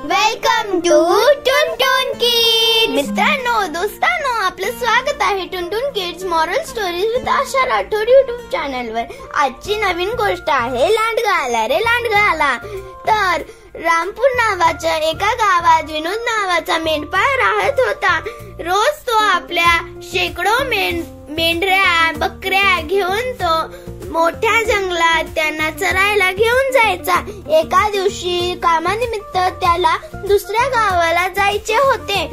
Welcome to Tuntun kids. मित्रांनो, दोस्तांनो, आपलं स्वागत आहे Tuntun kids moral stories with Asha Rathod YouTube चॅनलवर. आजची नवीन गोष्ट आहे लांडगा आला रे लांडगा आला. तर रामपूर नावाच्या एका गावात विनोद नावाचा मेंढपाळ राहत होता. रोज तो आपल्या शेकडो मेंढऱ्या बकऱ्या घेऊन तो मोठ्या जंगलात त्यांना चरायला घेऊन जायचा. एका दिवशी कामानिमित्त त्याला दुसऱ्या गावाला जायचे होते.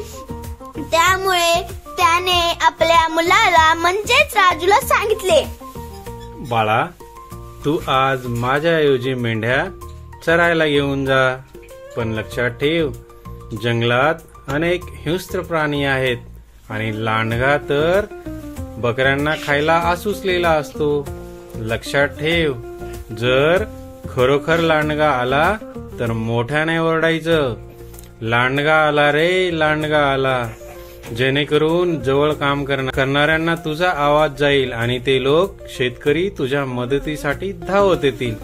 त्यामुळे त्याने आपल्या मुलाला म्हणजेच राजूला सांगितले, बाळा, तू आज माझ्याऐवजी मेंढ्या चरायला घेऊन जा. पण लक्षात ठेव, जंगलात अनेक हिंस्त्र प्राणी आहेत आणि लांडगा तर बकऱ्यांना खायला आसुसलेला असतो. लक्षात ठेव, जर खरोखर लांडगा आला तर मोठ्याने ओरडायचं, लांडगा आला रे लांडगा आला. जेणेकरून जवळ काम करणाऱ्यांना तुझा आवाज जाईल आणि ते लोक शेतकरी तुझ्या मदतीसाठी धावत येतील.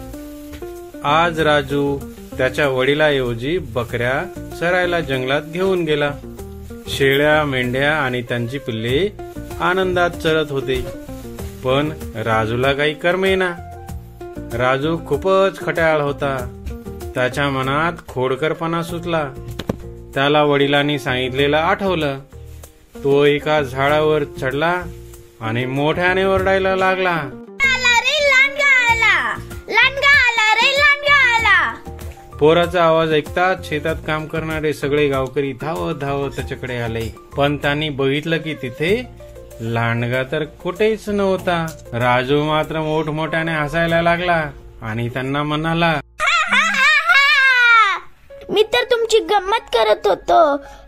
आज राजू त्याच्या वडिलाऐवजी बकऱ्या चरायला जंगलात घेऊन गेला. शेळ्या, मेंढ्या आणि त्यांची पिल्ले आनंदात चरत होते. पण राजूला काही करमेना. राजू खूपच खट्याळ होता. त्याच्या मनात खोडकरपणा सुचला. त्याला वडिलांनी सांगितलेलं आठवलं. तो एका झाडावर चढला आणि मोठ्याने ओरडायला लागला, पोराचा आवाज ऐकताच शेतात काम करणारे सगळे गावकरी धावत धावत त्याच्याकडे आले. पण त्यांनी बघितलं की तिथे लांडगा तर कुठेच नव्हता. राजू मात्र मोठमोठ्याने हसायला लागला आणि त्यांना म्हणाला, मी तर तुमची गंमत करत होतो.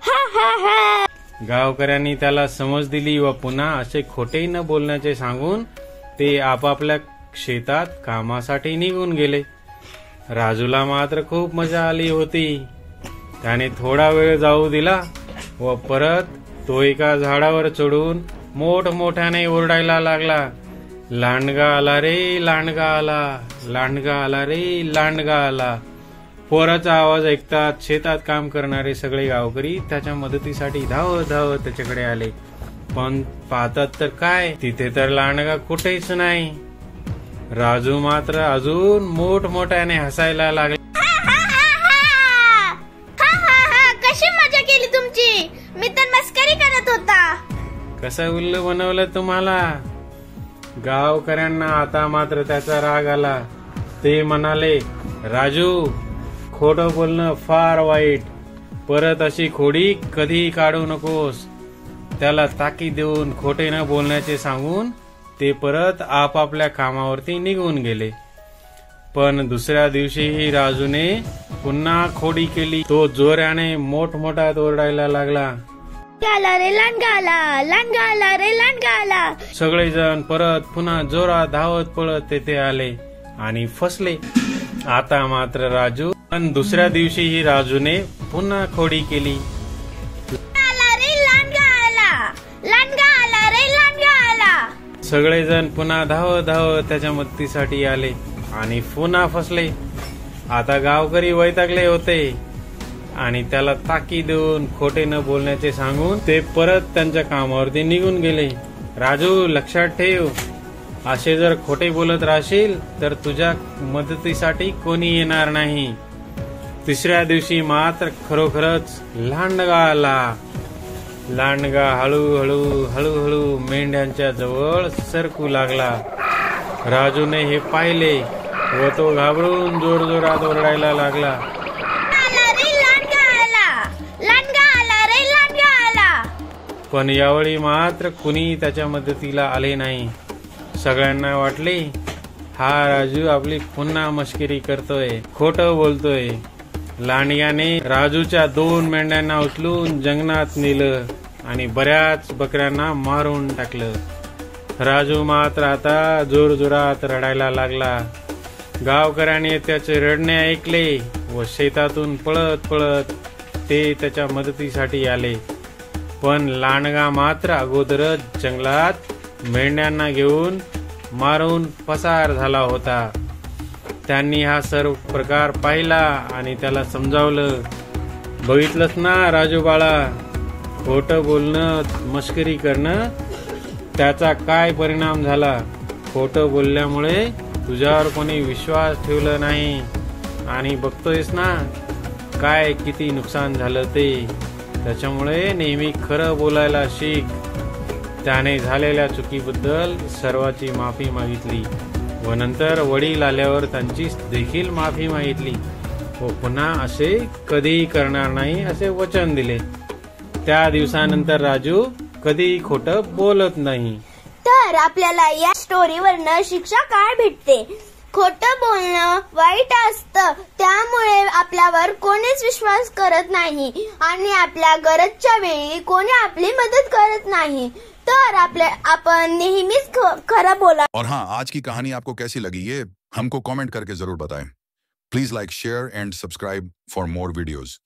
हा हा हा. गावकऱ्यांनी त्याला समज दिली व पुन्हा असे खोटे न बोलण्याचे सांगून ते आपापल्या शेतात कामासाठी निघून गेले. राजूला मात्र खूप मजा आली होती. त्याने थोडा वेळ जाऊ दिला व परत तो एका झाडावर चढून मोठमोठ्याने ओरडायला लागला, लांडगा आला रे लांडगा आला, लांडगा आला रे लांडगा आला. पोराचा आवाज ऐकतात शेतात काम करणारे सगळे गावकरी त्याच्या मदतीसाठी धावत धावत त्याच्याकडे आले. पण पाहतात तर काय, तिथे तर लांडगा कुठेच नाही. राजू मात्र अजून मोठमोठ्याने हसायला लागला. कशी मजा केली तुमची, मी तर मस्करी करत होता. कसं उल्लू बनवलं तुम्हाला. गावकऱ्यांना आता मात्र त्याचा राग आला. ते म्हणाले, राजू, खोटं बोलणं फार वाईट. परत अशी खोडी कधी काढू नकोस. त्याला ताकीद देऊन खोटे न बोलण्याचे सांगून ते परत आपापल्या कामावरती निघून गेले. पण दुसऱ्या दिवशीही राजूने पुन्हा खोडी केली. तो जोराने मोठमोठ्यात ओरडायला लागला, आला रे लांडगा आला, लांडगा आला रे लांडगा आला. सगळेजण परत पुन्हा जोरात धावत पळत तेथे आले आणि फसले. आता मात्र राजू. पण दुसऱ्या दिवशीही राजूने पुन्हा खोडी केली. सगळेजण पुन्हा धावत धावत त्याच्या मदतीसाठी आले आणि पुन्हा फसले. आता गावकरी वैतागले होते आणि त्याला ताकीद देऊन खोटे न बोलण्याचे सांगून ते परत त्यांच्या कामावरती निघून गेले. राजू, लक्षात ठेव, असे जर खोटे बोलत राहशील तर तुझ्या मदतीसाठी कोणी येणार नाही. तिसऱ्या दिवशी मात्र खरोखरच लांडगा आला. लांडगा हळूहळू हळूहळू मेंढ्यांच्या जवळ सरकू लागला. राजूने हे पाहिले व तो घाबरून जोरजोरात ओरडायला लागला, पण यावेळी मात्र कुणी त्याच्या मदतीला आले नाही. सगळ्यांना वाटले, हा राजू आपली पुन्हा मस्करी करतोय, खोटं बोलतोय. लांडग्याने राजूच्या 2 मेंढ्यांना उचलून जंगलात नेलं आणि बऱ्याच बकऱ्यांना मारून टाकलं. राजू मात्र आता जोरजोरात रडायला लागला. गावकऱ्याने त्याचे रडणे ऐकले व शेतातून पळत पळत ते त्याच्या मदतीसाठी आले. पण लांडगा मात्र अगोदरच जंगलात मेंढ्यांना घेऊन मारून पसार झाला होता. त्यांनी हा सर्व प्रकार पाहिला आणि त्याला समजावलं बघितलंस ना राजू बाळा, खोटं बोलणं, मस्करी करणं त्याचा काय परिणाम झाला. खोटं बोलल्यामुळे तुझ्यावर कोणी विश्वास ठेवला नाही आणि बघतोयस ना काय किती नुकसान झालं ते. त्याच्यामुळे नेहमी खरं बोलायला शिक. त्याने झालेल्या चुकीबद्दल सर्वांची माफी मागितली व नंतर वडील आल्यावर त्यांची देखील माफी मागितली व पुन्हा असे कधीही करणार नाही असे वचन दिले. त्या दिवसानंतर राजू कधीही खोटं बोलत नाही. तर आपल्याला या स्टोरीवरनं शिक्षा काय भेटते? खोटं बोलणं वाईट असतं, त्यामुळे आपल्यावर कोणीच विश्वास करत नाही आणि आपल्या गरजच्या वेळी कोणी आपली मदत करत नाही. तर आपण नेहमीच खरं बोला. और हाँ, आज की कहानी आपको कैसी लगी ये हमको कमेंट करके जरूर बताएं. Please like, share end subscribe for more videos.